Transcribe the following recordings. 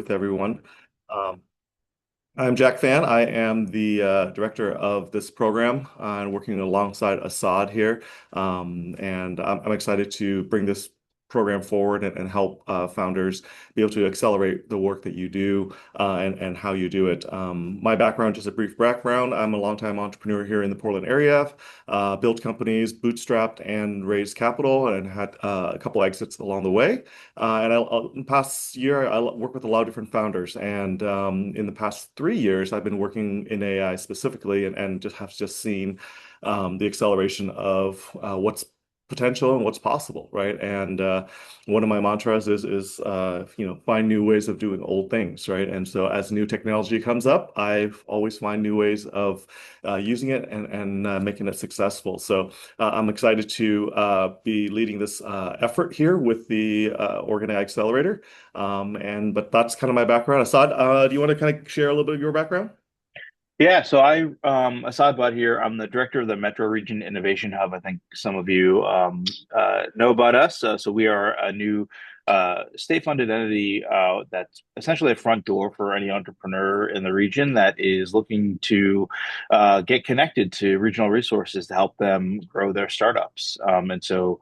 with everyone. Um, I'm Jack Phan. I am the director of this program and working alongside Assad here. And I'm excited to bring this program forward and help founders be able to accelerate the work that you do and how you do it. My background, just a brief background, I'm a longtime entrepreneur here in the Portland area. Built companies, bootstrapped and raised capital and had a couple exits along the way. In the past year, I work with a lot of different founders. And in the past 3 years, I've been working in AI specifically and just have just seen the acceleration of what's potential and what's possible, right? And one of my mantras is find new ways of doing old things, right? And so as new technology comes up, I always find new ways of using it and making it successful. So I'm excited to be leading this effort here with the Oregon AI Accelerator. But that's kind of my background. Assad, do you want to kind of share a little bit of your background? Yeah, so Assad Butt here. I'm the director of the Metro Region Innovation Hub. I think some of you know about us. So we are a new state-funded entity that's essentially a front door for any entrepreneur in the region that is looking to get connected to regional resources to help them grow their startups. And so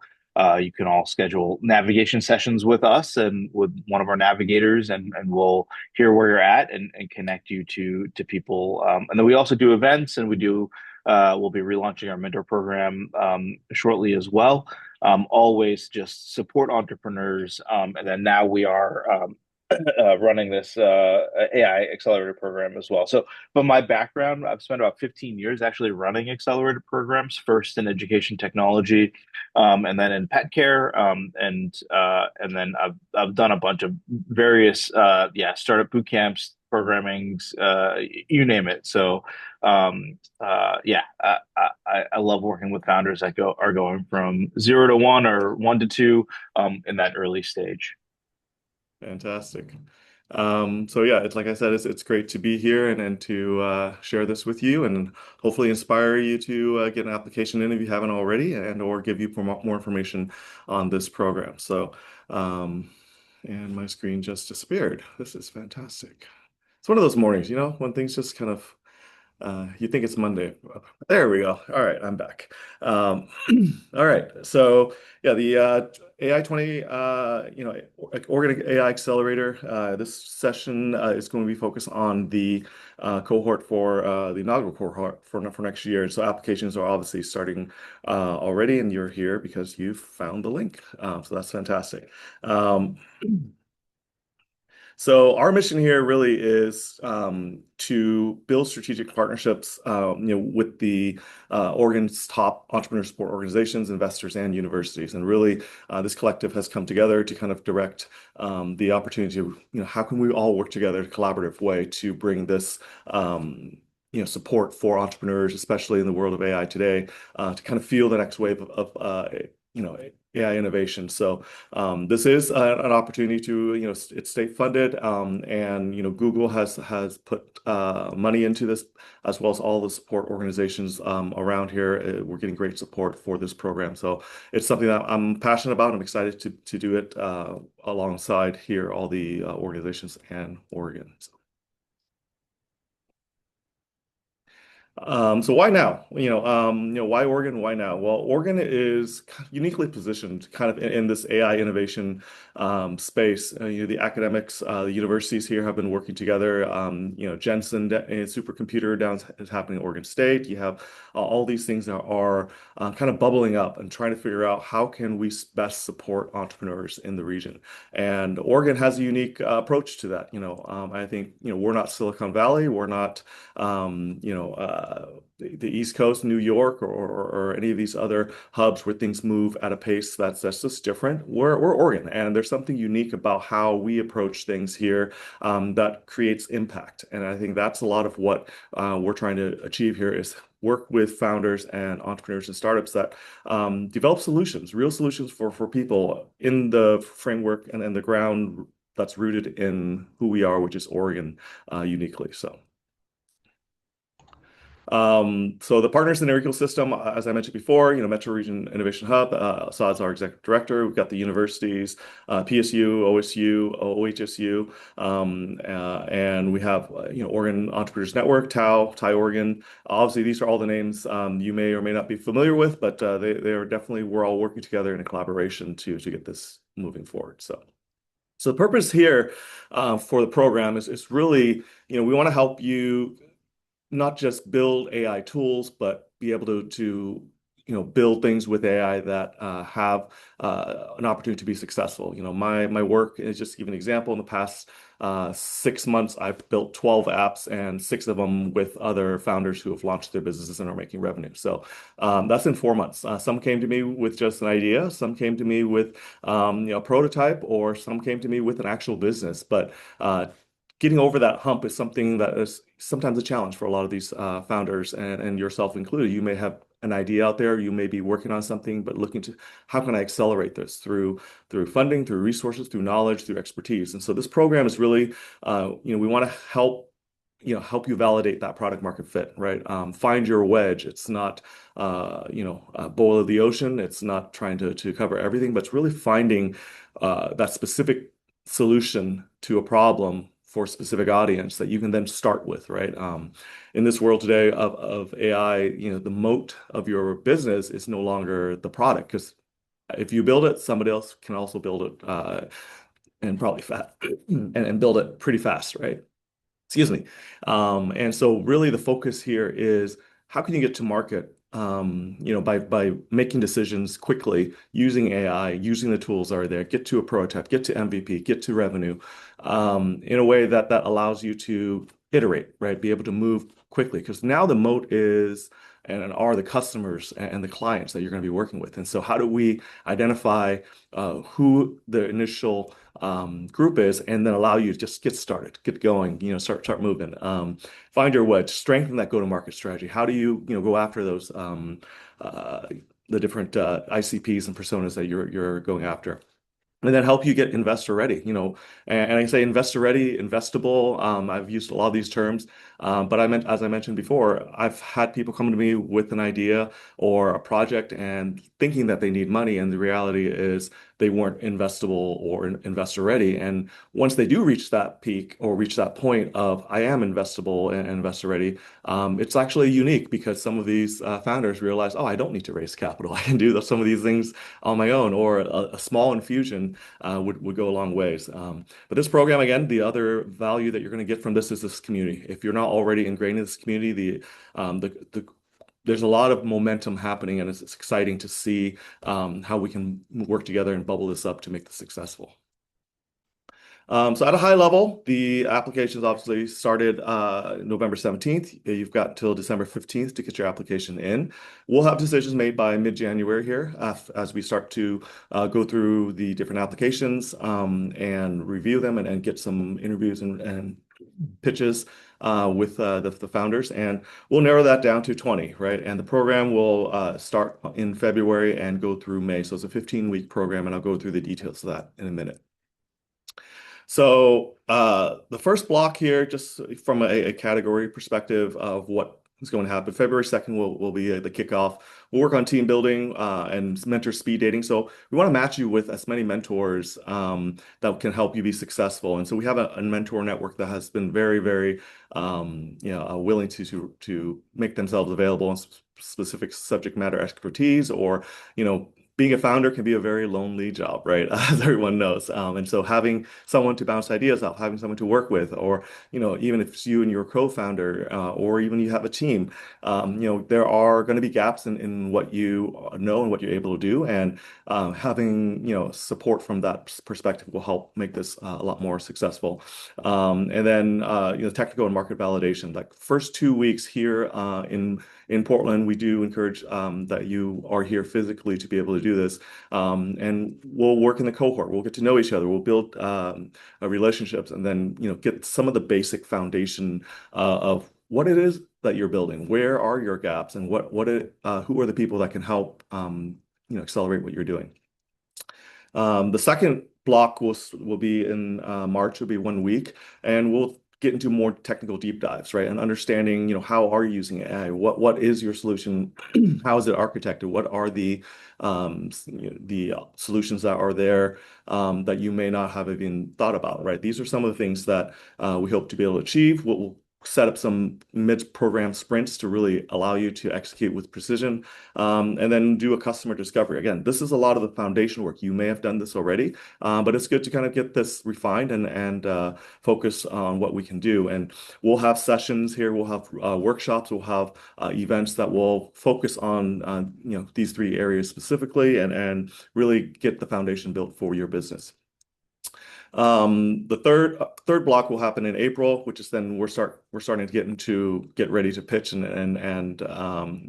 you can all schedule navigation sessions with us and with one of our navigators, and we'll hear where you're at and connect you to people. And then we also do events, and we'll be relaunching our mentor program shortly as well. Always just support entrepreneurs, and then now we are running this AI accelerator program as well. So, but my background, I've spent about 15 years actually running accelerator programs, first in education technology, and then in pet care, and then I've done a bunch of various startup boot camps, programmings, you name it. So, I love working with founders that are going from 0 to 1 or 1 to 2 in that early stage. Fantastic. So yeah, it's like I said, it's great to be here and to share this with you and hopefully inspire you to get an application in if you haven't already and or give you more information on this program. Um, and my screen just disappeared. This is fantastic. It's one of those mornings, when things just kind of you think it's Monday. There we go. All right, I'm back. Um, all right. So yeah, the AI 20, Oregon AI Accelerator. This session is going to be focused on the cohort for the inaugural cohort for next year. So applications are obviously starting already, and you're here because you found the link. So that's fantastic. Um, So our mission here really is to build strategic partnerships, with the Oregon's top entrepreneur support organizations, investors, and universities. And really, this collective has come together to kind of direct the opportunity to, how can we all work together in a collaborative way to bring this, support for entrepreneurs, especially in the world of AI today, to kind of fuel the next wave of you know, AI innovation. So this is an opportunity to, it's state funded, and Google has put money into this as well as all the support organizations around here. We're getting great support for this program, so it's something that I'm passionate about. I'm excited to do it alongside here all the organizations and Oregon. So why now? Why Oregon? Why now? Well, Oregon is uniquely positioned kind of in this AI innovation space. The academics, the universities here have been working together. Jensen supercomputer down is happening at Oregon State. You have all these things that are kind of bubbling up and trying to figure out how can we best support entrepreneurs in the region. And Oregon has a unique approach to that. I think, we're not Silicon Valley. We're not the East Coast, New York, or any of these other hubs where things move at a pace that's just different. We're Oregon, and there's something unique about how we approach things here that creates impact. And I think that's a lot of what we're trying to achieve here is work with founders and entrepreneurs and startups that develop solutions, real solutions for people in the framework and the ground that's rooted in who we are, which is Oregon, uniquely. So. So the partners in our ecosystem, as I mentioned before, Metro Region Innovation Hub, Saad's our executive director. We've got the universities, PSU, OSU, OHSU, and we have, Oregon Entrepreneurs Network, TAI Oregon. Obviously, these are all the names you may or may not be familiar with, but they are definitely, we're all working together in a collaboration to get this moving forward. So the purpose here for the program is really, we want to help you not just build AI tools, but be able to build things with AI that have an opportunity to be successful. My work is just to give an example. In the past 6 months, I've built 12 apps, and six of them with other founders who have launched their businesses and are making revenue. So that's in 4 months. Some came to me with just an idea, some came to me with a prototype, or some came to me with an actual business. But getting over that hump is something that is sometimes a challenge for a lot of these founders, and yourself included. You may have an idea out there, you may be working on something, but looking to how can I accelerate this through funding, through resources, through knowledge, through expertise. And so this program is really, we want to help you validate that product market fit, right? Find your wedge. It's not, a boil of the ocean. It's not trying to cover everything, but it's really finding that specific solution to a problem for a specific audience that you can then start with, right? In this world today of AI, the moat of your business is no longer the product, because if you build it, somebody else can also build it, and probably fast and build it pretty fast, right? Excuse me. And so really the focus here is how can you get to market, by making decisions quickly, using AI, using the tools that are there, get to a prototype, get to MVP, get to revenue, in a way that allows you to iterate, right? Be able to move quickly, because now the moat is and are the customers and the clients that you're going to be working with. And so how do we identify who the initial group is, and then allow you to just get started, get going, start moving, find your wedge, strengthen that go-to-market strategy. How do you, go after those uh, the different ICPs and personas that you're going after? And then help you get investor ready, and I say investor ready, investable. I've used a lot of these terms, but as I mentioned before, I've had people come to me with an idea or a project and thinking that they need money, and the reality is they weren't investable or investor ready. And once they do reach that peak or reach that point of I am investable and investor ready, it's actually unique, because some of these founders realize, oh, I don't need to raise capital. I can do some of these things on my own, or a small infusion would go a long ways. But this program, again, the other value that you're going to get from this is this community. If you're not already ingrained in this community, there's a lot of momentum happening, and it's exciting to see how we can work together and bubble this up to make this successful. So at a high level, the applications obviously started November 17th. You've got till December 15th to get your application in. We'll have decisions made by mid-January here, as we start to go through the different applications, and review them, and get some interviews and pitches with the founders. And we'll narrow that down to 20, right? And the program will start in February and go through May. So it's a 15-week program, and I'll go through the details of that in a minute. So the first block here, just from a category perspective of what is going to happen, February 2nd will be the kickoff. We'll work on team building and mentor speed dating. So we want to match you with as many mentors that can help you be successful. And so we have a mentor network that has been very, very willing to make themselves available in specific subject matter expertise, or being a founder can be a very lonely job, right? As everyone knows. And so having someone to bounce ideas off, having someone to work with, or, even if it's you and your co-founder, or even you have a team, there are going to be gaps in what you know and what you're able to do. And having, support from that perspective will help make this a lot more successful. And then, technical and market validation, like first 2 weeks here in Portland, we do encourage that you are here physically to be able to do this. And we'll work in the cohort. We'll get to know each other. We'll build relationships, and then get some of the basic foundation of what it is that you're building. Where are your gaps, and who are the people that can help accelerate what you're doing. The second block will be in March. Will be 1 week, and we'll get into more technical deep dives, right? And understanding, how are you using AI? What is your solution? How is it architected? What are the solutions that are there that you may not have even thought about, right? These are some of the things that we hope to be able to achieve. We'll set up some mid-program sprints to really allow you to execute with precision, and then do a customer discovery. Again, this is a lot of the foundation work. You may have done this already, but it's good to kind of get this refined and focus on what we can do. And we'll have sessions here. We'll have workshops. We'll have events that will focus on these three areas specifically, and really get the foundation built for your business. The third block will happen in April, which is then we're starting to get ready to pitch and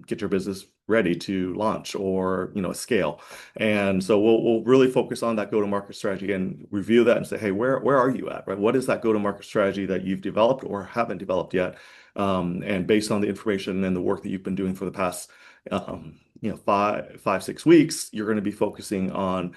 get your business ready to launch or scale. And so we'll really focus on that go-to-market strategy and review that and say, hey, where are you at, right? What is that go-to-market strategy that you've developed or haven't developed yet? And based on the information and the work that you've been doing for the past 6 weeks, you're going to be focusing on,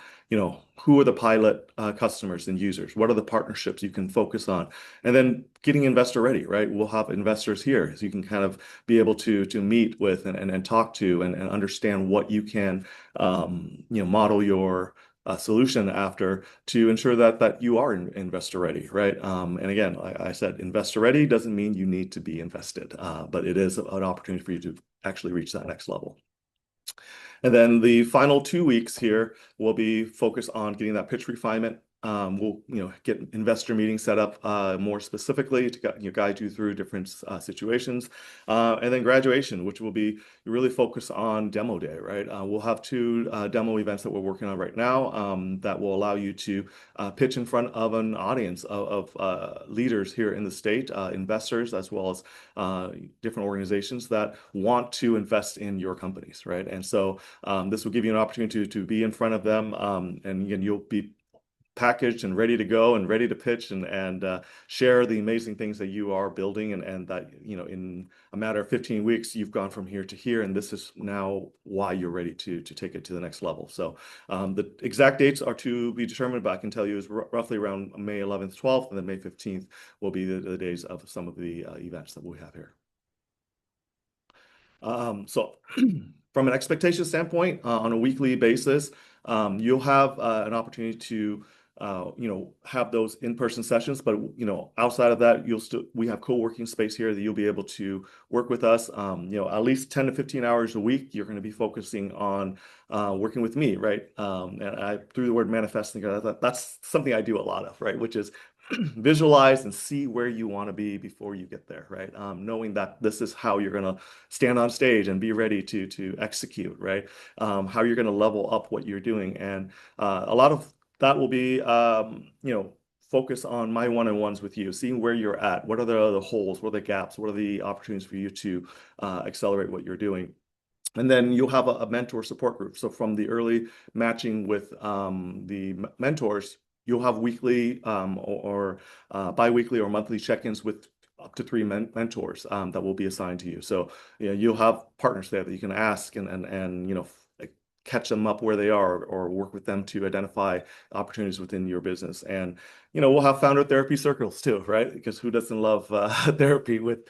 who are the pilot customers and users? What are the partnerships you can focus on? And then getting investor ready, right? We'll have investors here, so you can kind of be able to meet with and talk to and understand what you can, model your solution after to ensure that you are investor ready, right? And again, like I said, investor ready doesn't mean you need to be invested, but it is an opportunity for you to actually reach that next level. And then the final 2 weeks here will be focused on getting that pitch refinement. We'll, get investor meetings set up more specifically to guide you through different situations, and then graduation, which will be really focused on demo day, right? We'll have two demo events that we're working on right now that will allow you to pitch in front of an audience of leaders here in the state, investors, as well as different organizations that want to invest in your companies, right? And so this will give you an opportunity to be in front of them, and again, you'll be packaged and ready to go and ready to pitch and share the amazing things that you are building, and that in a matter of 15 weeks you've gone from here to here, and this is now why you're ready to take it to the next level. So the exact dates are to be determined, but I can tell you is roughly around May 11th, 12th, and then May 15th will be the days of some of the events that we have here. So from an expectation standpoint, on a weekly basis, you'll have an opportunity to have those in-person sessions, but outside of that, we have co-working space here that you'll be able to work with us. At least 10 to 15 hours a week, you're going to be focusing on working with me, right? And I threw the word manifesting, that's something I do a lot of, right? Which is visualize and see where you want to be before you get there, right? Knowing that this is how you're going to stand on stage and be ready to execute, right? How you're going to level up what you're doing, and a lot of that will be, focus on my one-on-ones with you, seeing where you're at, what are the holes, what are the gaps, what are the opportunities for you to accelerate what you're doing. And then you'll have a mentor support group. So from the early matching with the mentors, you'll have weekly or bi-weekly or monthly check-ins with up to three mentors that will be assigned to you. So you'll have partners there that you can ask and catch them up where they are, or work with them to identify opportunities within your business. And we'll have founder therapy circles too, right? Because who doesn't love therapy with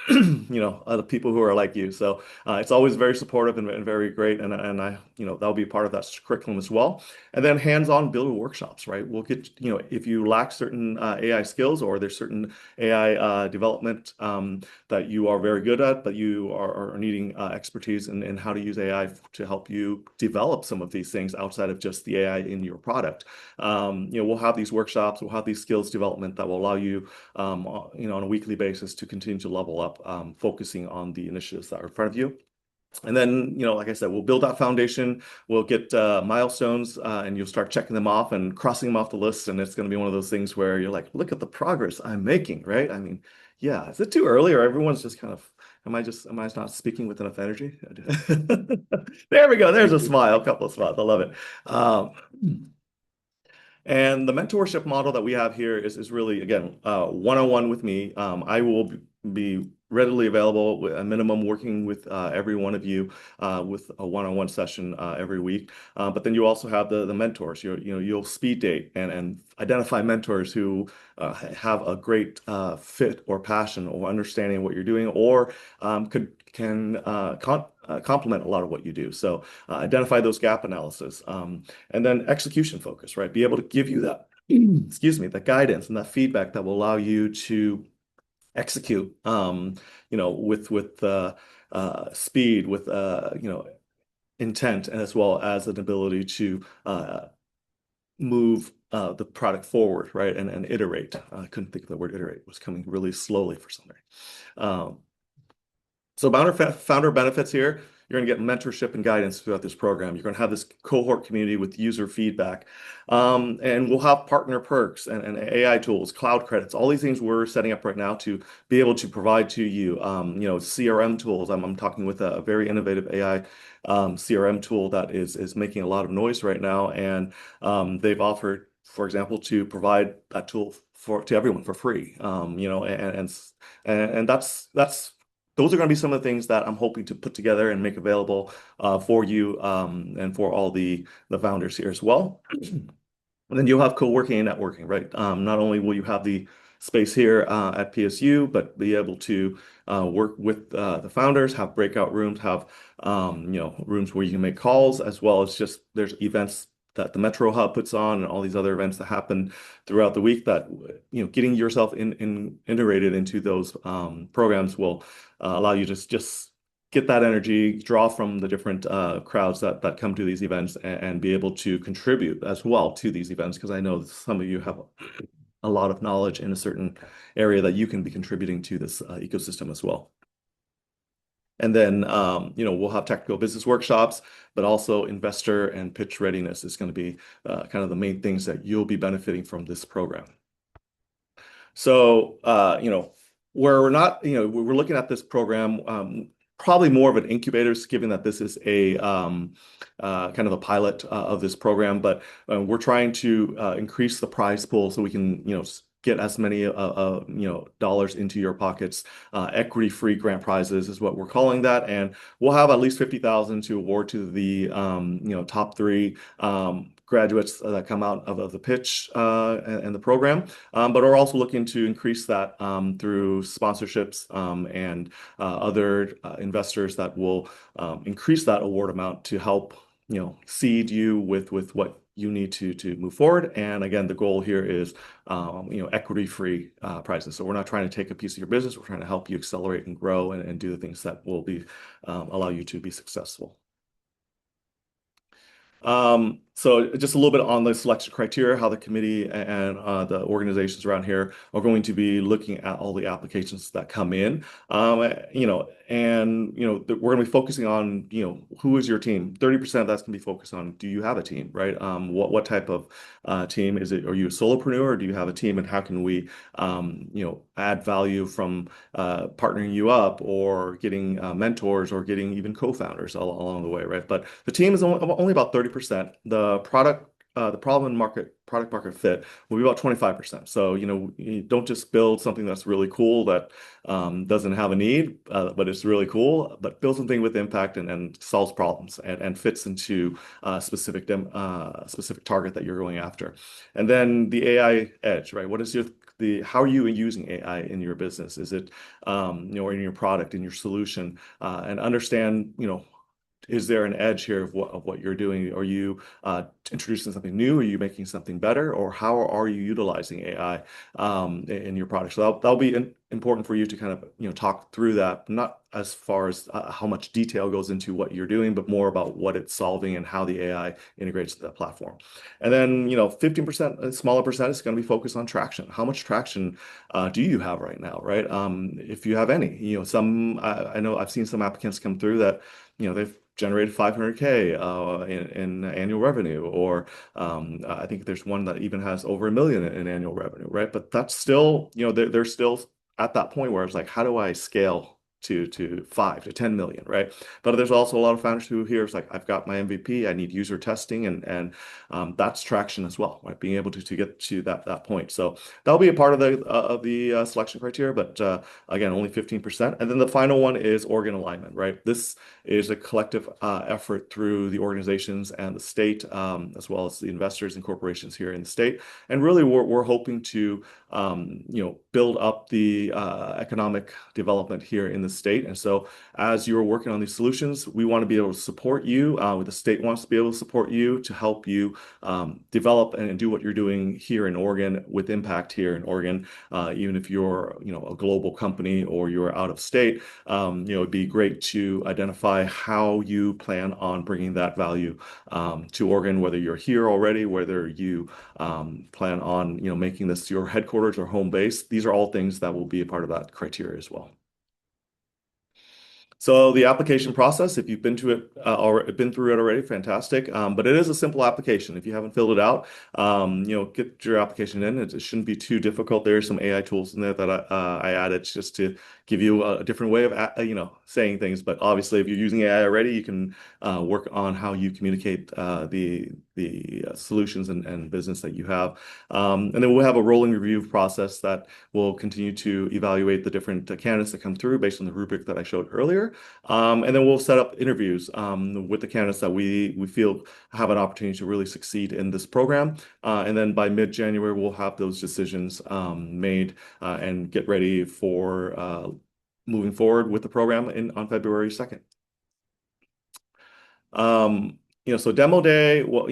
other people who are like you? So it's always very supportive and very great, and I that'll be part of that curriculum as well. And then hands-on builder workshops, right? We'll get if you lack certain AI skills, or there's certain AI development that you are very good at, but you are needing expertise in how to use AI to help you develop some of these things outside of just the AI in your product. We'll have these workshops, we'll have these skills development that will allow you, on a weekly basis to continue to level up, focusing on the initiatives that are in front of you. And then, like I said, we'll build that foundation. We'll get milestones, and you'll start checking them off and crossing them off the list. And it's going to be one of those things where you're like, look at the progress I'm making, right? I mean, yeah, is it too early, or everyone's just kind of, am I not speaking with enough energy? There we go. There's a smile, a couple of smiles. I love it. And the mentorship model that we have here is really, again, one-on-one with me. I will be readily available, with a minimum working with every one of you with a one-on-one session every week. But then you also have the mentors. You'll speed date and identify mentors who have a great fit or passion or understanding of what you're doing, or could can complement a lot of what you do. So identify those gap analysis, and then execution focus, right? Be able to give you that, excuse me, the guidance and that feedback that will allow you to execute, with speed, with intent, and as well as an ability to move the product forward, right? And iterate. I couldn't think of the word iterate. It was coming really slowly for some reason. Um, so founder benefits here, you're going to get mentorship and guidance throughout this program. You're going to have this cohort community with user feedback. And we'll have partner perks and AI tools, cloud credits, all these things we're setting up right now to be able to provide to you. CRM tools. I'm talking with a very innovative AI CRM tool that is making a lot of noise right now. And they've offered, for example, to provide that tool to everyone for free. And that's those are going to be some of the things that I'm hoping to put together and make available for you, and for all the founders here as well. And then you'll have co-working and networking, right? Not only will you have the space here at PSU, but be able to work with the founders, have breakout rooms, have rooms where you can make calls, as well as just there's events that the Metro Hub puts on, and all these other events that happen throughout the week. That getting yourself integrated into those programs will allow you to just get that energy, draw from the different crowds that come to these events, and be able to contribute as well to these events. Because I know some of you have a lot of knowledge in a certain area that you can be contributing to this ecosystem as well. And then, we'll have technical business workshops, but also investor and pitch readiness is going to be kind of the main things that you'll be benefiting from this program. So, where we're not, we're looking at this program, probably more of an incubator, given that this is a kind of a pilot of this program, but we're trying to increase the prize pool so we can, get as many dollars into your pockets. Equity-free grant prizes is what we're calling that, and we'll have at least 50,000 to award to the top three graduates that come out of the pitch and the program. But we're also looking to increase that through sponsorships and other investors that will increase that award amount to help seed you with what you need to move forward. And again, the goal here is equity-free prizes. So we're not trying to take a piece of your business. We're trying to help you accelerate and grow and do the things that will be allow you to be successful. So just a little bit on the selection criteria, how the committee and the organizations around here are going to be looking at all the applications that come in. We're going to be focusing on, who is your team? 30% of that's going to be focused on, do you have a team, right? What type of team is it? Are you a solopreneur, or do you have a team, and how can we, add value from partnering you up, or getting mentors, or getting even co-founders along the way, right? But the team is only about 30%. The problem in product market fit will be about 25%. So, you don't just build something that's really cool that doesn't have a need, but it's really cool, but build something with impact and solves problems and fits into a specific target that you're going after. And then the AI edge, right? How are you using AI in your business? Is it, or in your product, in your solution, and understand, is there an edge here of what you're doing? Are you introducing something new? Are you making something better? Or how are you utilizing AI in your product? So that'll be important for you to kind of talk through that, not as far as how much detail goes into what you're doing, but more about what it's solving and how the AI integrates to the platform. And then 15%, a smaller percent, is going to be focused on traction. How much traction do you have right now, right? If you have any, I know I've seen some applicants come through that they've generated 500K in annual revenue, or I think there's one that even has over 1 million in annual revenue, right? But that's still, they're still at that point where it's like, how do I scale to 5 to 10 million, right? But there's also a lot of founders who here is like, I've got my MVP, I need user testing, and that's traction as well, right? Being able to get to that point. So that'll be a part of the selection criteria, but again, only 15%. And then the final one is organ alignment, right? This is a collective effort through the organizations and the state, as well as the investors and corporations here in the state. And really, we're hoping to build up the economic development here in the state. And so, as you're working on these solutions, we want to be able to support you. The state wants to be able to support you to help you develop and do what you're doing here in Oregon with impact here in Oregon. Even if you're, a global company or you're out of state, it'd be great to identify how you plan on bringing that value to Oregon, whether you're here already, whether you plan on, making this your headquarters or home base. These are all things that will be a part of that criteria as well. So the application process, if you've been to it or been through it already, fantastic. But it is a simple application. If you haven't filled it out, get your application in. It shouldn't be too difficult. There are some AI tools in there that I added just to give you a different way of saying things. But obviously, if you're using AI already, you can work on how you communicate the solutions and business that you have. And then we'll have a rolling review process that will continue to evaluate the different candidates that come through based on the rubric that I showed earlier. And then we'll set up interviews with the candidates that we feel have an opportunity to really succeed in this program. And then by mid-January, we'll have those decisions made and get ready for moving forward with the program on February 2nd. So demo day, well,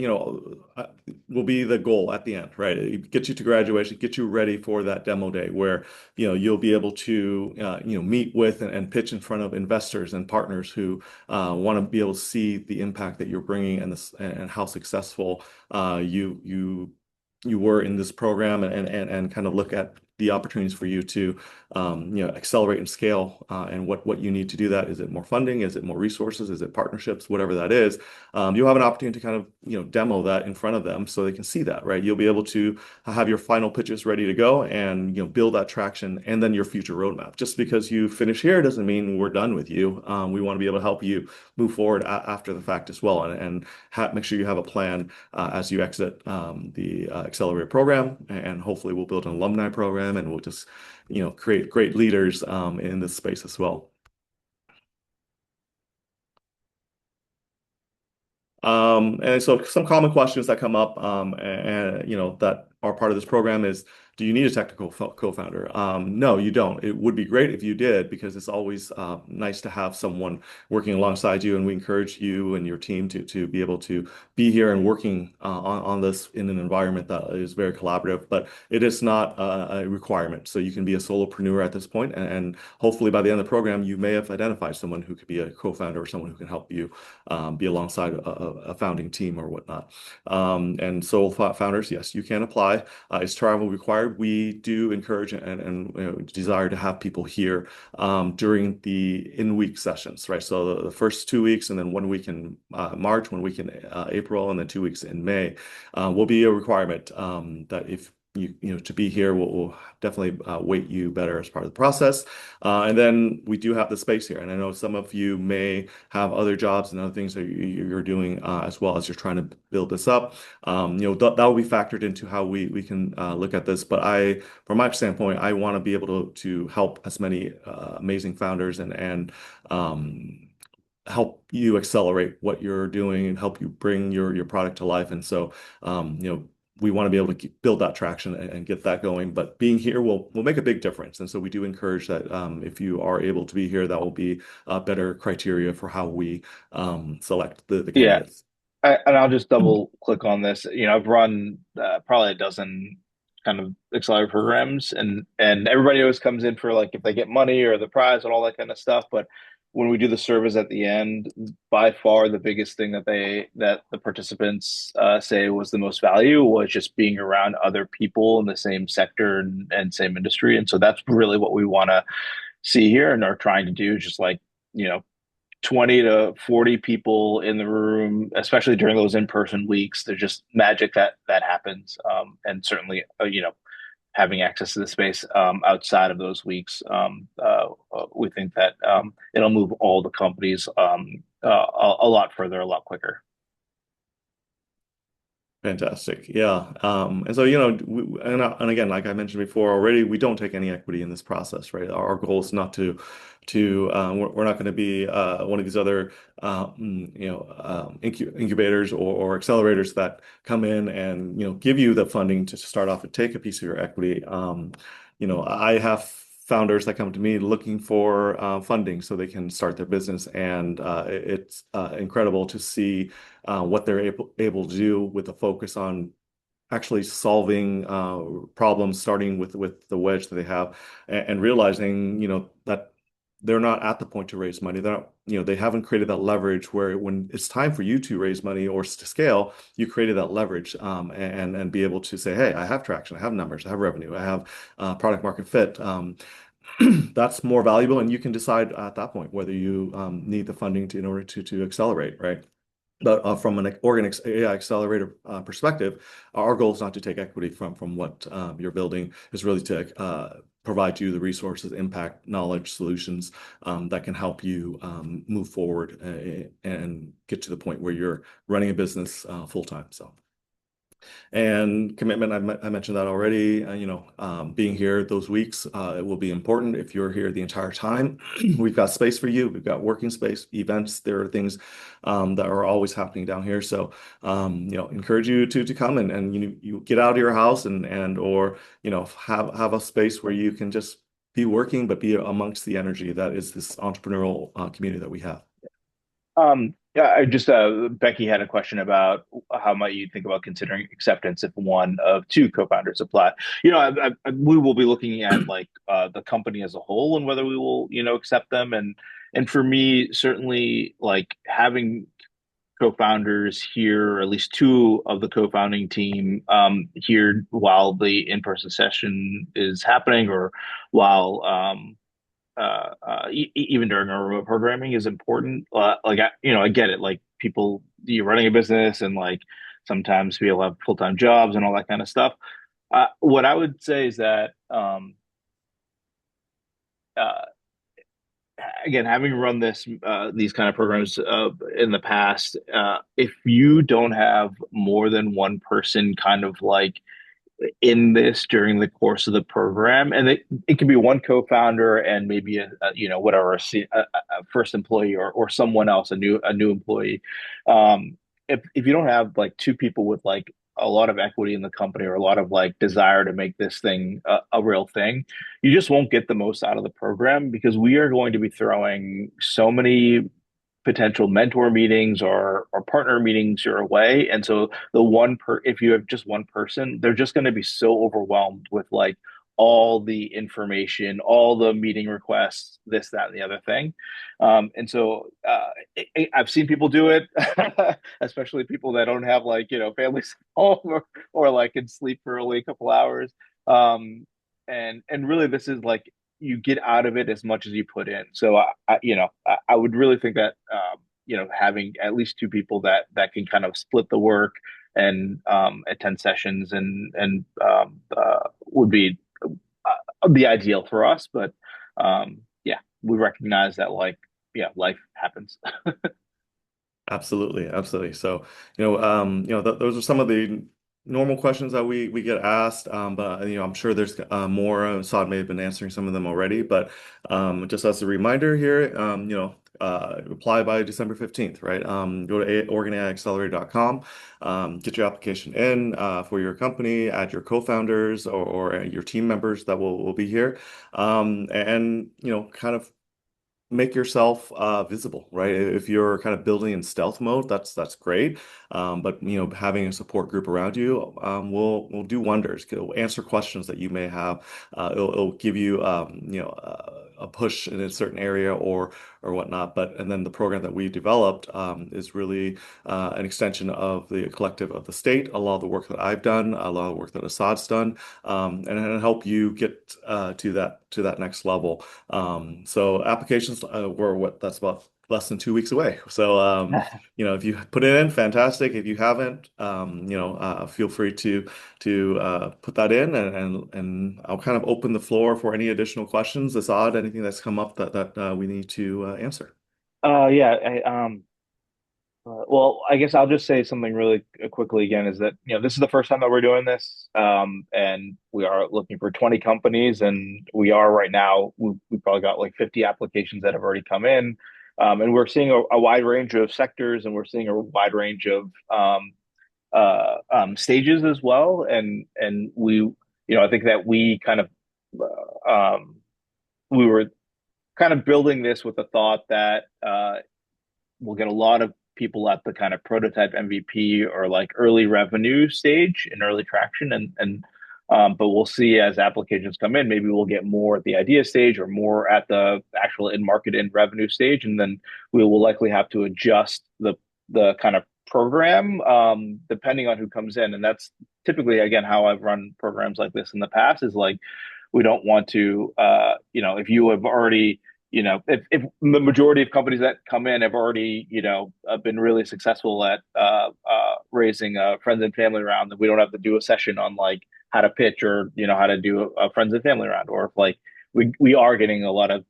will be the goal at the end, right? It gets you to graduation, get you ready for that demo day where, you'll be able to, meet with and pitch in front of investors and partners who want to be able to see the impact that you're bringing and how successful you were in this program and kind of look at the opportunities for you to accelerate and scale and what you need to do that. Is it more funding? Is it more resources? Is it partnerships? Whatever that is, you'll have an opportunity to kind of demo that in front of them so they can see that, right? You'll be able to have your final pitches ready to go and build that traction and then your future roadmap. Just because you finish here doesn't mean we're done with you. We want to be able to help you move forward after the fact as well and make sure you have a plan as you exit the accelerator program, and hopefully we'll build an alumni program and we'll just create great leaders in this space as well. And so some common questions that come up that are part of this program is, do you need a technical co-founder? No, you don't. It would be great if you did, because it's always nice to have someone working alongside you, and we encourage you and your team to be able to be here and working on this in an environment that is very collaborative, but it is not a requirement. So you can be a solopreneur at this point, and hopefully by the end of the program, you may have identified someone who could be a co-founder or someone who can help you be alongside a founding team or whatnot. And sole founders, yes, you can apply. Is travel required? We do encourage and desire to have people here during the in-week sessions, right? So the first 2 weeks, and then 1 week in March, 1 week in April, and then 2 weeks in May will be a requirement that if to be here, we'll definitely weight you better as part of the process. And then we do have the space here. And I know some of you may have other jobs and other things that you're doing as well as you're trying to build this up. That will be factored into how we can look at this. But from my standpoint, I want to be able to help as many amazing founders and help you accelerate what you're doing and help you bring your product to life. And so, we want to be able to build that traction and get that going. But being here will make a big difference. And so we do encourage that if you are able to be here, that will be a better criteria for how we select the Yeah, candidates. and I'll just double click on this. I've run probably a dozen kind of accelerator programs, and everybody always comes in for like if they get money or the prize and all that kind of stuff. But when we do the service at the end, by far the biggest thing that the participants say was the most value was just being around other people in the same sector and same industry. And so that's really what we want to see here and are trying to do, just like, 20 to 40 people in the room, especially during those in-person weeks. There's just magic that happens. And certainly, having access to the space outside of those weeks. We think that it'll move all the companies a lot further, a lot quicker. Fantastic. Yeah. And so, and again, like I mentioned before already, we don't take any equity in this process, right? Our goal is not we're not going to be one of these other, incubators or accelerators that come in and, give you the funding to start off and take a piece of your equity. I have founders that come to me looking for funding so they can start their business, and it's incredible to see what they're able to do with a focus on actually solving problems, starting with the wedge that they have, and realizing, that they're not at the point to raise money. They're not, they haven't created that leverage where when it's time for you to raise money or to scale, you created that leverage, and be able to say, hey, I have traction, I have numbers, I have revenue, I have product market fit. That's more valuable, and you can decide at that point whether you need the funding in order to accelerate, right? But from an Oregon AI Accelerator perspective, our goal is not to take equity from what you're building. Is really to provide you the resources, impact, knowledge, solutions that can help you move forward and get to the point where you're running a business full time. So. And commitment, I mentioned that already. Being here those weeks, it will be important if you're here the entire time. We've got space for you. We've got working space, events. There are things that are always happening down here. So, encourage you to come and you get out of your house and or have a space where you can just be working, but be amongst the energy that is this entrepreneurial community that we have. Yeah, I just Becky had a question about how might you think about considering acceptance if one of two co-founders apply. We will be looking at like the company as a whole and whether we will, accept them. And for me, certainly like having co-founders here, or at least two of the co-founding team here while the in-person session is happening, or while even during our remote programming is important. I get it. Like people, you're running a business, and like sometimes people have full time jobs and all that kind of stuff. What I would say is that, uh, again, having run these kind of programs in the past, if you don't have more than one person kind of like in this during the course of the program, and it can be one co-founder and maybe whatever a first employee, or someone else, a new employee. If you don't have like two people with like a lot of equity in the company, or a lot of like desire to make this thing a real thing, you just won't get the most out of the program, because we are going to be throwing so many potential mentor meetings or partner meetings your way. And so if you have just one person, they're just going to be so overwhelmed with like all the information, all the meeting requests, this, that, and the other thing. And so I've seen people do it, especially people that don't have like, families at home, or like can sleep for only a couple hours. And really this is like, you get out of it as much as you put in. So I would really think that having at least two people that can kind of split the work and attend sessions and would be the ideal for us. But yeah, we recognize that like life happens. Absolutely, absolutely. So, those are some of the normal questions that we get asked. But I'm sure there's more. Saad may have been answering some of them already, but just as a reminder here, apply by December 15th, right? Go to OregonAIAccelerator.com, get your application in for your company, add your co-founders or your team members that will be here, and kind of make yourself visible, right? If you're kind of building in stealth mode, that's great. But having a support group around you will do wonders. It'll answer questions that you may have. It'll give you a push in a certain area or whatnot. And then the program that we developed is really an extension of the collective of the state. A lot of the work that I've done, a lot of the work that Assad's done, and it'll help you get to that next level. So applications were that's about less than 2 weeks away. So, if you put it in, fantastic. If you haven't, feel free to put that in, and I'll kind of open the floor for any additional questions, Assad, anything that's come up that we need to answer. Yeah, well, I guess I'll just say something really quickly again is that, this is the first time that we're doing this. And we are looking for 20 companies, and we are right now, we probably got like 50 applications that have already come in. And we're seeing a wide range of sectors, and we're seeing a wide range of stages as well. And I think that we were kind of building this with the thought that we'll get a lot of people at the kind of prototype MVP or like early revenue stage and early traction, but we'll see as applications come in. Maybe we'll get more at the idea stage or more at the actual in market and revenue stage, and then we will likely have to adjust the kind of program depending on who comes in. And that's typically again how I've run programs like this in the past. Is like we don't want to if you have already if the majority of companies that come in have already, been really successful at raising a friends and family round, then we don't have to do a session on like how to pitch or how to do a friends and family round. Or if like we are getting a lot of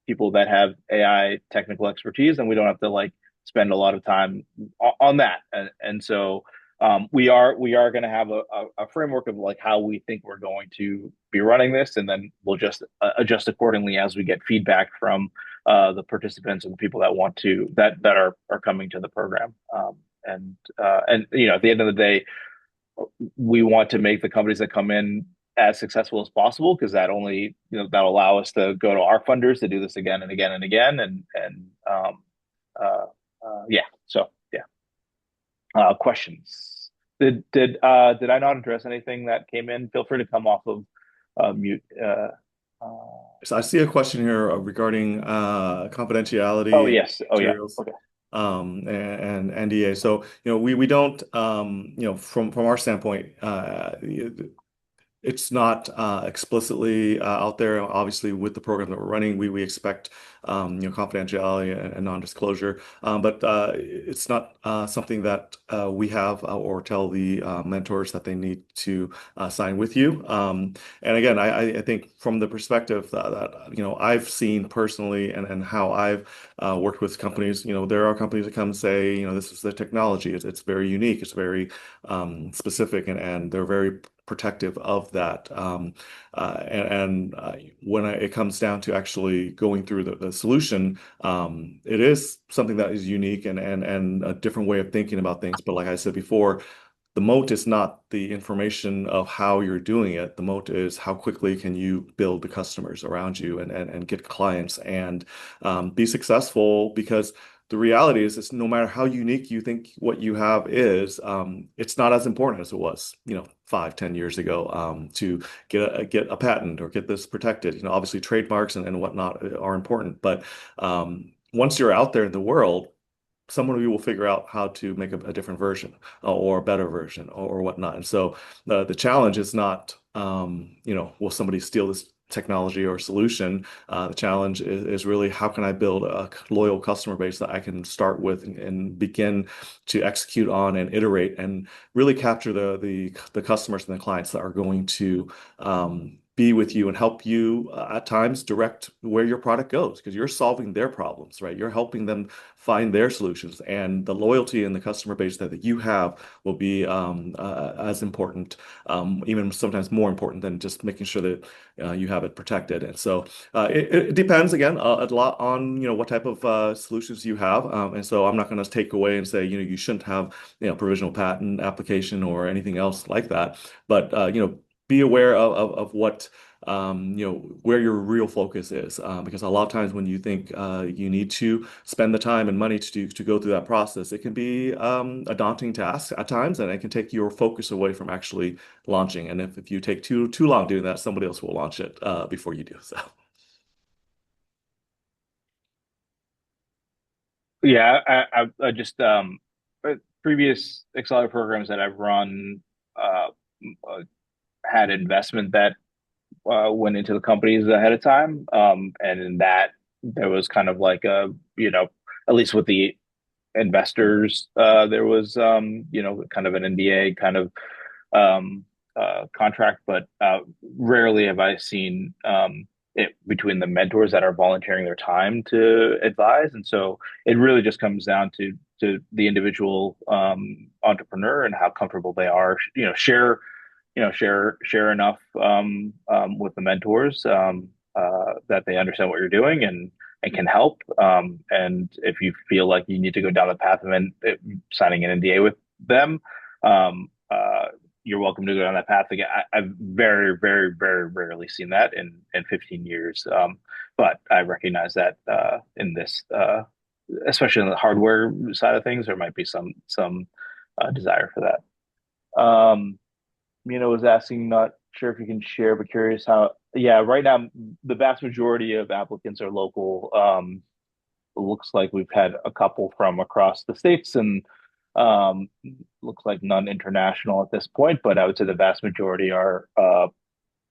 people that have AI technical expertise, and we don't have to like spend a lot of time on that. And so we are going to have a framework of like how we think we're going to be running this, and then we'll just adjust accordingly as we get feedback from the participants and the people that want to that are coming to the program. And at the end of the day, we want to make the companies that come in as successful as possible, because that only that'll allow us to go to our funders to do this again and again and again. And uh, yeah, so yeah. Questions? Did I not address anything that came in? Feel free to come off of mute. So I see a question here regarding Oh confidentiality yes. Oh yeah. materials Okay. and NDA. So, we don't, from our standpoint, it's not explicitly out there. Obviously, with the program that we're running, we expect confidentiality and non-disclosure. But it's not something that we have or tell the mentors that they need to sign with you. And again, I think from the perspective that I've seen personally and how I've worked with companies, there are companies that come and say, this is the technology. It's very unique. It's very specific, and they're very protective of that. When it comes down to actually going through the solution, it is something that is unique and a different way of thinking about things. But like I said before, the moat is not the information of how you're doing it. The moat is how quickly can you build the customers around you and get clients and be successful, because the reality is, it's no matter how unique you think what you have is, it's not as important as it was, 5, 10 years ago, to get a patent or get this protected. Obviously trademarks and whatnot are important, but once you're out there in the world, someone of you will figure out how to make a different version or a better version or whatnot. And so the challenge is not, will somebody steal this technology or solution? The challenge is really how can I build a loyal customer base that I can start with and begin to execute on and iterate and really capture the customers and the clients that are going to be with you and help you at times direct where your product goes, because you're solving their problems, right? You're helping them find their solutions, and the loyalty and the customer base that you have will be as important, even sometimes more important than just making sure that you have it protected. And so it depends again a lot on what type of solutions you have, and so I'm not going to take away and say you shouldn't have provisional patent application or anything else like that, but be aware of what where your real focus is, because a lot of times when you think you need to spend the time and money to go through that process, it can be a daunting task at times, and it can take your focus away from actually launching. And if you take too long doing that, somebody else will launch it before you do. So. Yeah. I just previous accelerator programs that I've run uh, uh, had investment that went into the companies ahead of time. And in that, there was kind of like a at least with the investors, there was kind of an NDA kind of um, contract, but rarely have I seen it between the mentors that are volunteering their time to advise, and so it really just comes down to the individual entrepreneur and how comfortable they are, share enough with the mentors that they understand what you're doing and can help. And if you feel like you need to go down the path of signing an NDA with them, um, uh, you're welcome to go down that path again. I've very, very, very rarely seen that in 15 years. But I recognize that in this, especially on the hardware side of things, there might be some desire for that. Mina was asking, not sure if you can share, but curious how, yeah, right now the vast majority of applicants are local. It looks like we've had a couple from across the states and um, looks like none international at this point, but I would say the vast majority are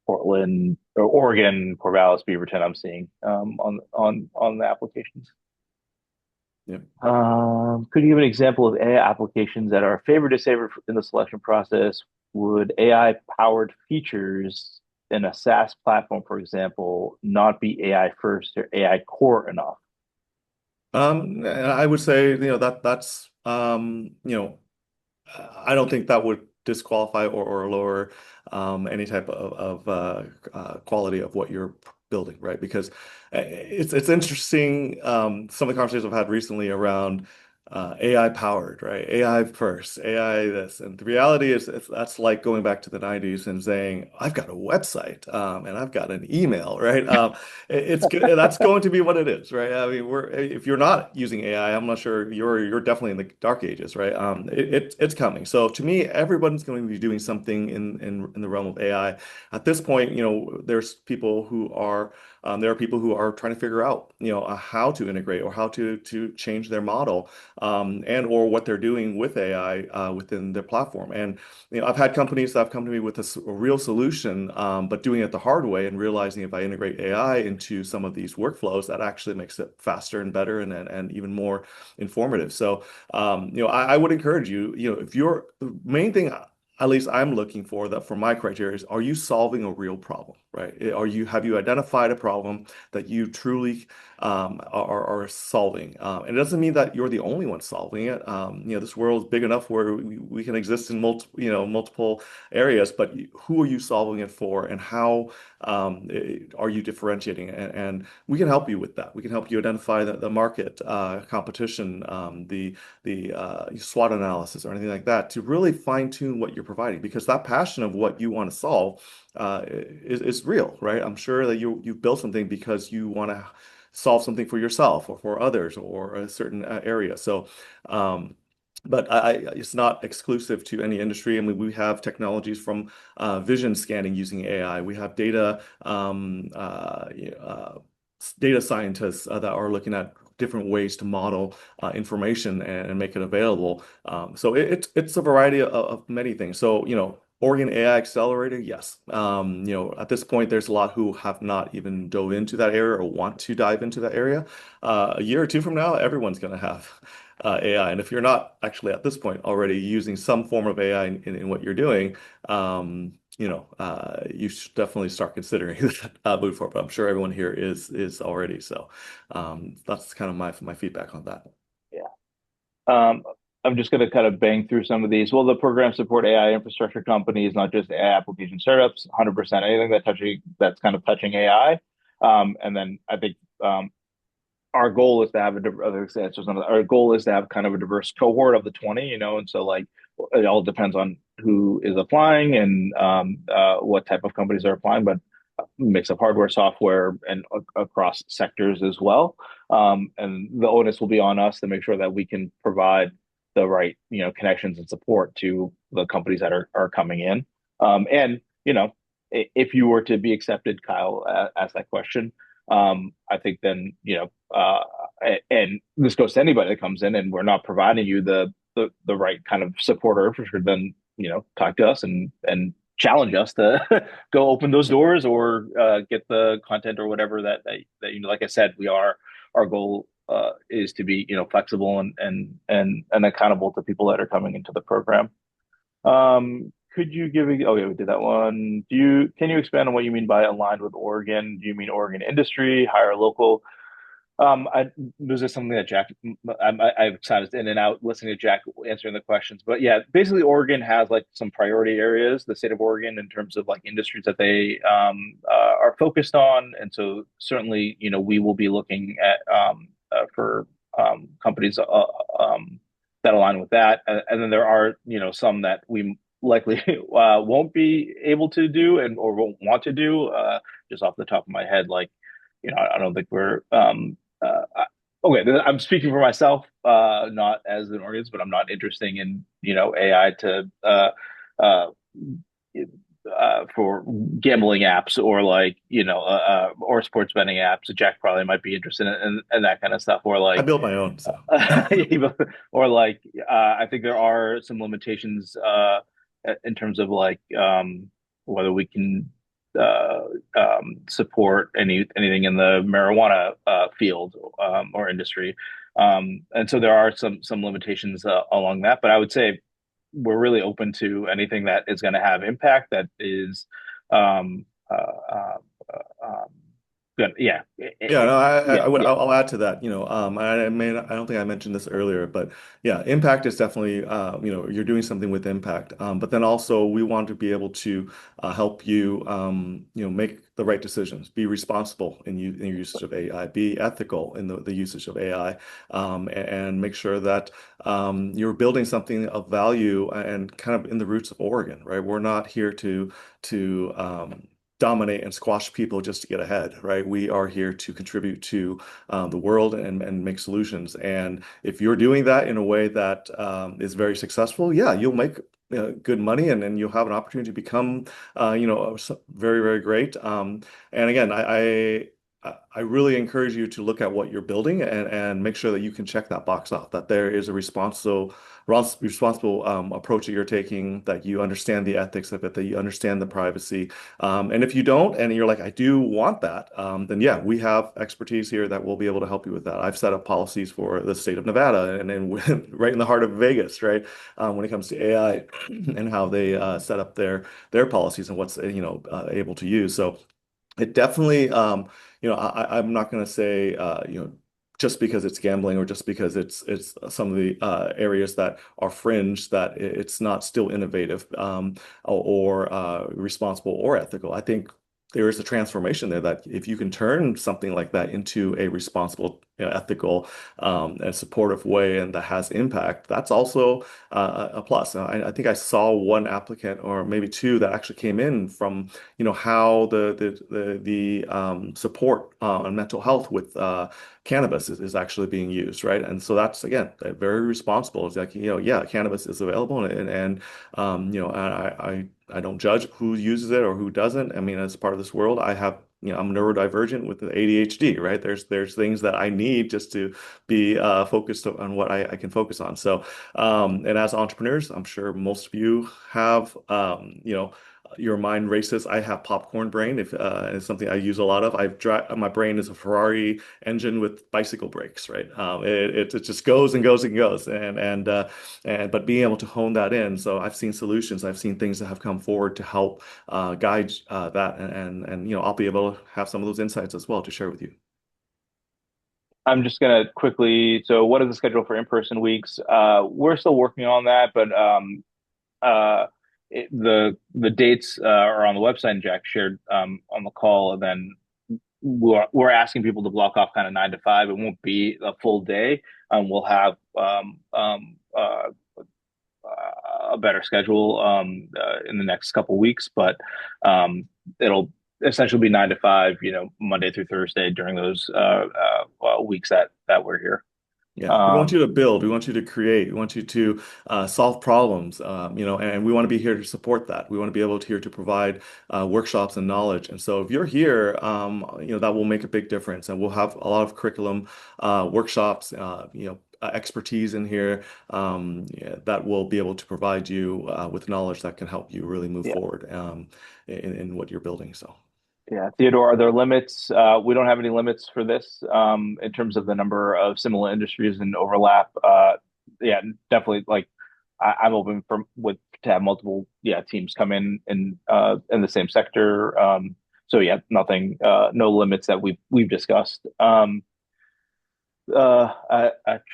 Portland or Oregon, Corvallis, Beaverton. I'm seeing on the applications. Yeah. Could you give an example of AI applications that are favored to savor in the selection process? Would AI powered features in a SaaS platform, for example, not be AI first or AI core enough? I would say, that's I don't think that would disqualify or lower any type of quality of what you're building, right? Because it's interesting. Some of the conversations I've had recently around AI powered, right? AI first, AI this, and the reality is that's like going back to the 90s and saying I've got a website and I've got an email, right? That's going to be what it is, right? I mean, we're if you're not using AI, I'm not sure you're definitely in the dark ages, right? It's coming. So to me, everyone's going to be doing something in the realm of AI. At this point, there are people who are trying to figure out, how to integrate or how to change their model, and or what they're doing with AI within their platform. And I've had companies that have come to me with a real solution, but doing it the hard way and realizing if I integrate AI into some of these workflows, that actually makes it faster and better and even more informative. So, I would encourage you, if you're the main thing, at least I'm looking for that for my criteria is, are you solving a real problem, right? Have you identified a problem that you truly are solving? And it doesn't mean that you're the only one solving it. This world is big enough where we can exist in multiple areas, but who are you solving it for, and how are you differentiating? And we can help you with that. We can help you identify the market, competition, the SWOT analysis or anything like that to really fine tune what you're providing, because that passion of what you want to solve is real, right? I'm sure that you've built something because you want to solve something for yourself or for others or a certain area. So, but it's not exclusive to any industry. I mean, we have technologies from vision scanning using AI. We have data scientists that are looking at different ways to model information and make it available. So it's a variety of many things. So, Oregon AI Accelerator, yes. At this point, there's a lot who have not even dove into that area or want to dive into that area. A year or two from now, everyone's going to have AI. And if you're not actually at this point already using some form of AI in what you're doing, you should definitely start considering that move forward. But I'm sure everyone here is already. So that's kind of my feedback on that. Yeah. Um, I'm just going to kind of bang through some of these. Well, the program support AI infrastructure companies, not just AI application startups, 100% anything that's kind of touching AI. And then I think our goal is to have our goal is to have kind of a diverse cohort of the 20, and so like it all depends on who is applying and what type of companies are applying, but mix of hardware, software, and across sectors as well. And the onus will be on us to make sure that we can provide the right, connections and support to the companies that are coming in. And if you were to be accepted, Kyle asked that question. I think then, and this goes to anybody that comes in, and we're not providing you the right kind of support or infrastructure, then talk to us and challenge us to go open those doors or get the content or whatever that like I said, our goal is to be, flexible and accountable to people that are coming into the program. Could you give a, oh yeah, we did that one. Can you expand on what you mean by aligned with Oregon? Do you mean Oregon industry, higher local? I was just something that Jack, I've kind of in and out listening to Jack answering the questions, but yeah, basically Oregon has like some priority areas, the state of Oregon, in terms of like industries that they are focused on, and so certainly, we will be looking at for companies that align with that, and then there are some that we likely won't be able to do and or won't want to do. Just off the top of my head, like I don't think we're okay. I'm speaking for myself, not as an audience, but I'm not interested in AI to uh, for gambling apps or like or sports betting apps. Jack probably might be interested in that kind of stuff, or I like built my own, so. or like I think there are some limitations in terms of like whether we can support anything in the marijuana field or industry. And so there are some limitations along that, but I would say we're really open to anything that is going to have impact that is um, uh, uh, um, good. Yeah, Yeah, no, yeah, yeah, I'll add to that. I don't think I mentioned this earlier, but yeah, impact is definitely, you're doing something with impact. But then also we want to be able to help you, make the right decisions, be responsible in your usage of AI, be ethical in the usage of AI, and make sure that you're building something of value and kind of in the roots of Oregon, right? We're not here to dominate and squash people just to get ahead, right? We are here to contribute to the world and make solutions. And if you're doing that in a way that is very successful, yeah, you'll make good money and you'll have an opportunity to become, very, very great. And again, I really encourage you to look at what you're building and make sure that you can check that box off, that there is a responsible approach that you're taking, that you understand the ethics of it, that you understand the privacy. And if you don't, and you're like, I do want that, then yeah, we have expertise here that will be able to help you with that. I've set up policies for the state of Nevada and then right in the heart of Vegas, right? When it comes to AI and how they set up their policies and what's able to use. So it definitely, I'm not going to say, just because it's gambling or just because it's some of the areas that are fringe that it's not still innovative or responsible or ethical. I think there is a transformation there that if you can turn something like that into a responsible, ethical, and supportive way and that has impact, that's also a plus. I think I saw one applicant or maybe two that actually came in from how the support on mental health with cannabis is actually being used, right? And so that's again very responsible. It's like yeah, cannabis is available, and I don't judge who uses it or who doesn't. I mean, as part of this world, I'm neurodivergent with the ADHD, right? There's things that I need just to be focused on what I can focus on. So, and as entrepreneurs, I'm sure most of you have, your mind races. I have popcorn brain. If it's something I use a lot of. My brain is a Ferrari engine with bicycle brakes, right? It just goes and goes and goes, and but being able to hone that in. So I've seen solutions. I've seen things that have come forward to help guide that, and I'll be able to have some of those insights as well to share with you. I'm just gonna quickly. So, what is the schedule for in-person weeks? We're still working on that, but uh, the dates are on the website, and Jack shared on the call. And then we're asking people to block off kind of 9 to 5. It won't be a full day. We'll have a better schedule in the next couple weeks, but it'll essentially be 9 to 5, Monday through Thursday during those weeks that we're here. Yeah, we want Um, you to build. We want you to create. We want you to solve problems. And we want to be here to support that. We want to be able to here to provide workshops and knowledge. And so, if you're here, that will make a big difference. And we'll have a lot of curriculum, workshops, expertise in here, yeah, that will be able to provide you with knowledge that can help you really move yeah. forward in what you're building. So. Yeah, Theodore, are there limits? We don't have any limits for this in terms of the number of similar industries and overlap. Yeah, definitely. Like, I'm open for with to have multiple teams come in the same sector. So yeah, nothing, no limits that we've discussed.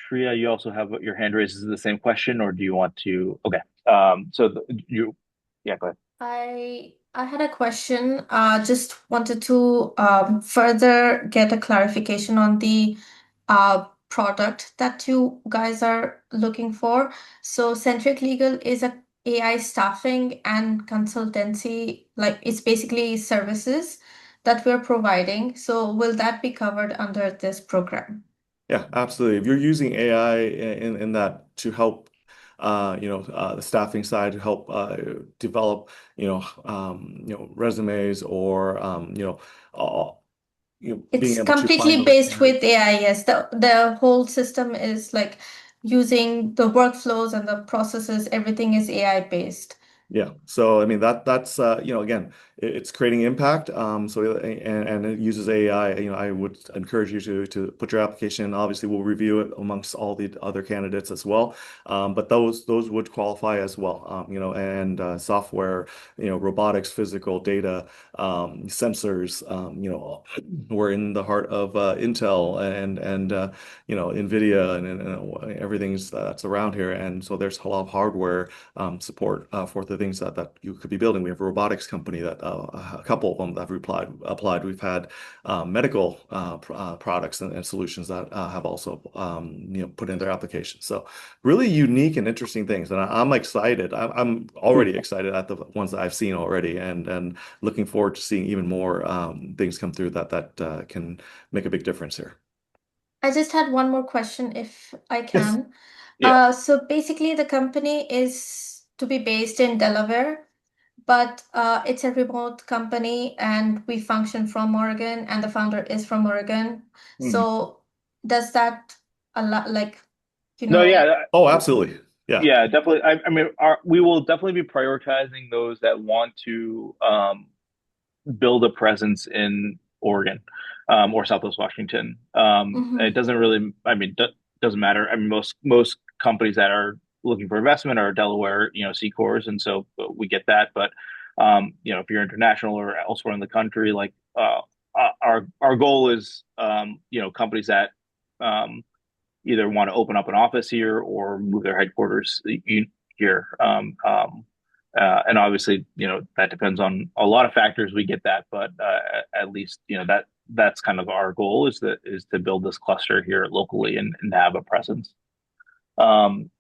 Tria, you also have your hand raised. Is it the same question, or do you want to? Okay. Yeah, go ahead. I had a question. Just wanted to further get a clarification on the product that you guys are looking for. So Centric Legal is a AI staffing and consultancy, like it's basically services that we're providing. So will that be covered under this program? Yeah, absolutely. If you're using AI in that to help, the staffing side to help develop, resumes or, being It's able to find completely the right based candidate. with AI, yes. The whole system is like using the workflows and the processes, everything is AI based. Yeah. So I mean that's again it's creating impact. And it uses AI. I would encourage you to put your application in. Obviously, we'll review it amongst all the other candidates as well. But those would qualify as well. And software, robotics, physical data, sensors. We're in the heart of Intel and NVIDIA and everything's that's around here. And so there's a lot of hardware support for the things that you could be building. We have a robotics company that a couple of them that have applied. We've had medical products and solutions that have also put in their applications. So really unique and interesting things, and I'm excited. I'm already excited at the ones that I've seen already, and looking forward to seeing even more things come through that can make a big difference here. I just had one more question if I Yes. can. Yeah. So basically the company is to be based in Delaware, but it's a remote company and we function from Oregon and the founder is from Oregon. Mhm. So does that allow like, you No, know, yeah, Oh, absolutely. Yeah. yeah, definitely. I mean, we will definitely be prioritizing those that want to build a presence in Oregon or Southwest Washington. It mhm. doesn't really, I mean, doesn't matter. I mean, most companies that are looking for investment are Delaware, C corps, and so we get that. But if you're international or elsewhere in the country, like our goal is, companies that um, either want to open up an office here or move their headquarters here. And obviously, that depends on a lot of factors. We get that, but at least that's kind of our goal is to build this cluster here locally and have a presence. Um,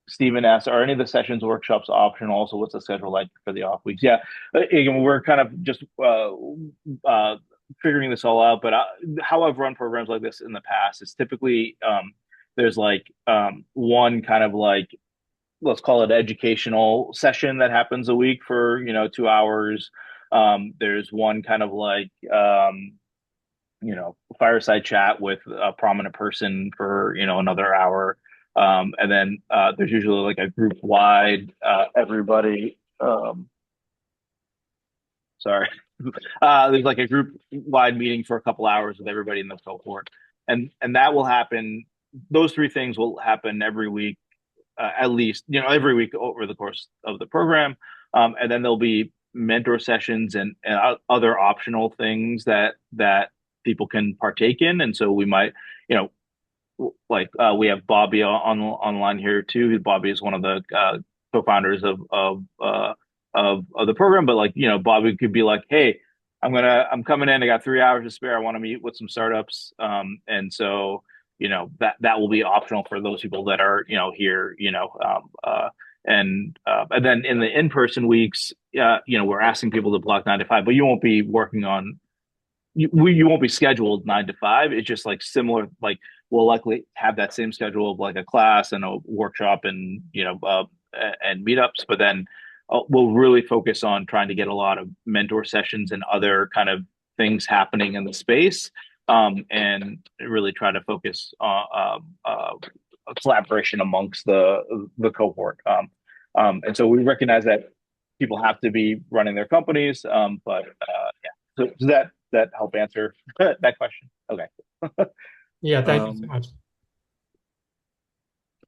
Stephen asks, are any of the sessions workshops optional? Also, what's the schedule like for the off weeks? Yeah, again, we're kind of just uh, figuring this all out. But how I've run programs like this in the past is typically there's like one kind of like let's call it educational session that happens a week for 2 hours. There's one kind of like fireside chat with a prominent person for another hour, and then there's usually like a group wide everybody sorry there's like a group wide meeting for a couple hours with everybody in the cohort, and that will happen. Those three things will happen every week, at least every week over the course of the program, and then there'll be mentor sessions and other optional things that people can partake in. And so we might, you like we have Bobby online here too. Bobby is one of the co-founders of the program. But like Bobby could be like, hey, I'm coming in. I got 3 hours to spare. I want to meet with some startups. And so that will be optional for those people that are here. And then in the in-person weeks, we're asking people to block 9 to 5, but you won't be working on you won't be scheduled 9 to 5. It's just like similar, like we'll likely have that same schedule of like a class and a workshop and and meetups, but then we'll really focus on trying to get a lot of mentor sessions and other kind of things happening in the space, and really try to focus on a collaboration amongst the cohort. And so we recognize that people have to be running their companies, but yeah. So does that help answer that question? Okay. Yeah, thank you so Um, much.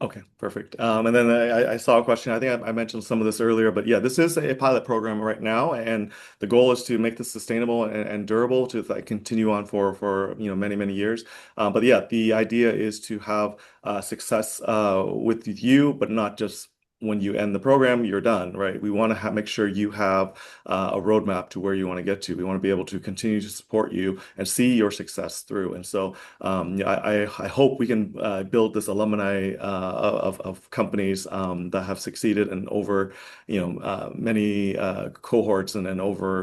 Okay, perfect. And then I saw a question. I think I mentioned some of this earlier, but yeah, this is a pilot program right now, and the goal is to make this sustainable and durable to like continue on for many years. But yeah, the idea is to have success with you, but not just when you end the program, you're done, right? We want to make sure you have a roadmap to where you want to get to. We want to be able to continue to support you and see your success through. And so yeah, I hope we can build this alumni of companies that have succeeded and over many cohorts and over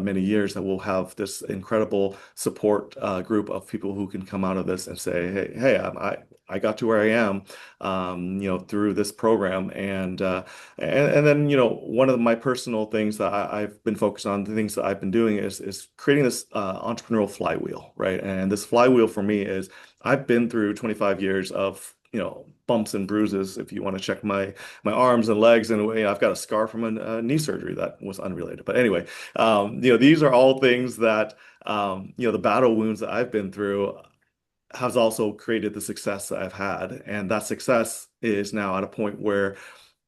many years that will have this incredible support group of people who can come out of this and say, hey, I got to where I am, through this program, and then one of my personal things that I've been focused on, the things that I've been doing is creating this entrepreneurial flywheel, right? And this flywheel for me is I've been through 25 years of bumps and bruises. If you want to check my arms and legs, and I've got a scar from a knee surgery that was unrelated. But anyway, these are all things that the battle wounds that I've been through has also created the success that I've had, and that success is now at a point where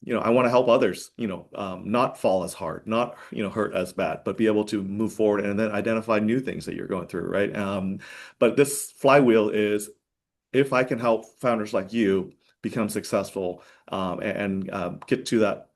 I want to help others, not fall as hard, not, hurt as bad, but be able to move forward and then identify new things that you're going through, right? But this flywheel is if I can help founders like you become successful and get to that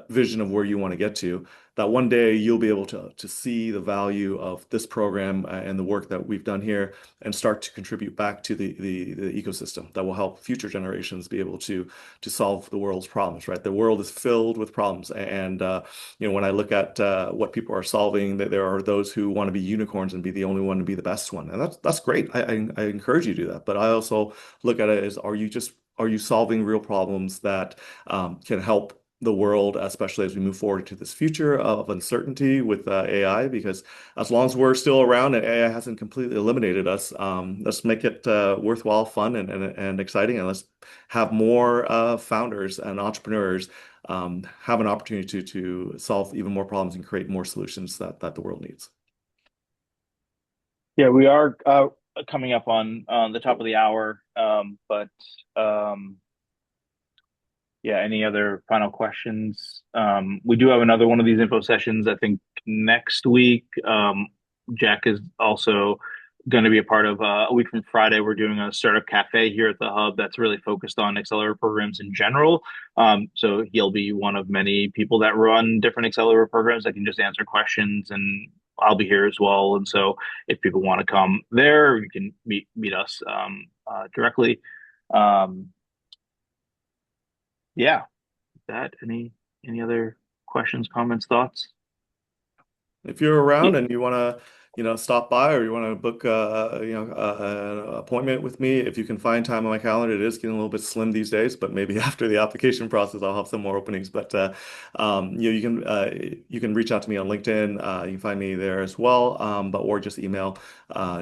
vision of where you want to get to, that one day you'll be able to see the value of this program and the work that we've done here and start to contribute back to the ecosystem that will help future generations be able to solve the world's problems, right? The world is filled with problems. And when I look at what people are solving, that there are those who want to be unicorns and be the only one to be the best one. And that's great. I encourage you to do that. But I also look at it as, are you solving real problems that can help the world, especially as we move forward to this future of uncertainty with AI? Because as long as we're still around and AI hasn't completely eliminated us, let's make it worthwhile, fun, and exciting, and let's have more founders and entrepreneurs have an opportunity to solve even more problems and create more solutions that the world needs. Yeah, we are coming up on the top of the hour, but yeah, any other final questions? We do have another one of these info sessions, I think, next week. Jack is also going to be a part of a week from Friday. We're doing a startup cafe here at the Hub that's really focused on accelerator programs in general. So he'll be one of many people that run different accelerator programs that can just answer questions, and I'll be here as well. And so if people want to come there, you can meet us directly. Um, yeah, that any other questions, comments, thoughts? If you're Yeah. around and you want to, stop by or you want to book, an appointment with me, if you can find time on my calendar, it is getting a little bit slim these days, but maybe after the application process, I'll have some more openings. But you can reach out to me on LinkedIn. You can find me there as well. Or just email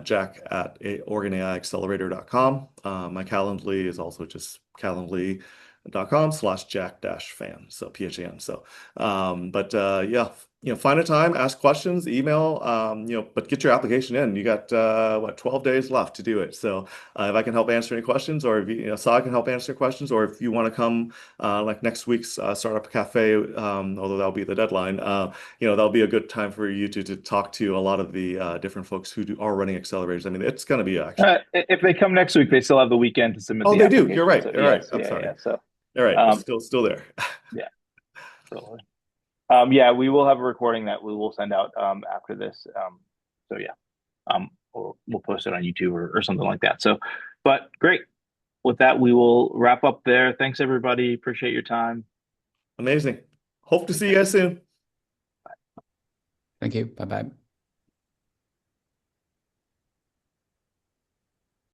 Jack at OregonAIAccelerator.com. My Calendly is also just calendly.com/Jack-Fan. So PHAN. So, yeah, find a time, ask questions, email, but get your application in. You got 12 days left to do it. So if I can help answer any questions, or if Saad can help answer questions, or if you want to come like next week's Startup Cafe, although that'll be the deadline, that'll be a good time for you to talk to a lot of the different folks who are running accelerators. I mean, it's going to be actually. If they come next week, they still have the weekend to submit Oh, the they do. You're application. right. So You're right. yes, I'm sorry. yeah. So All right. We're um, still there. yeah, totally. Yeah, we will have a recording that we will send out after this. So yeah, or we'll post it on YouTube or something like that. So, but great. With that, we will wrap up there. Thanks, everybody. Appreciate your time. Amazing. Hope to Take see you care. guys soon. Thank you. Bye bye.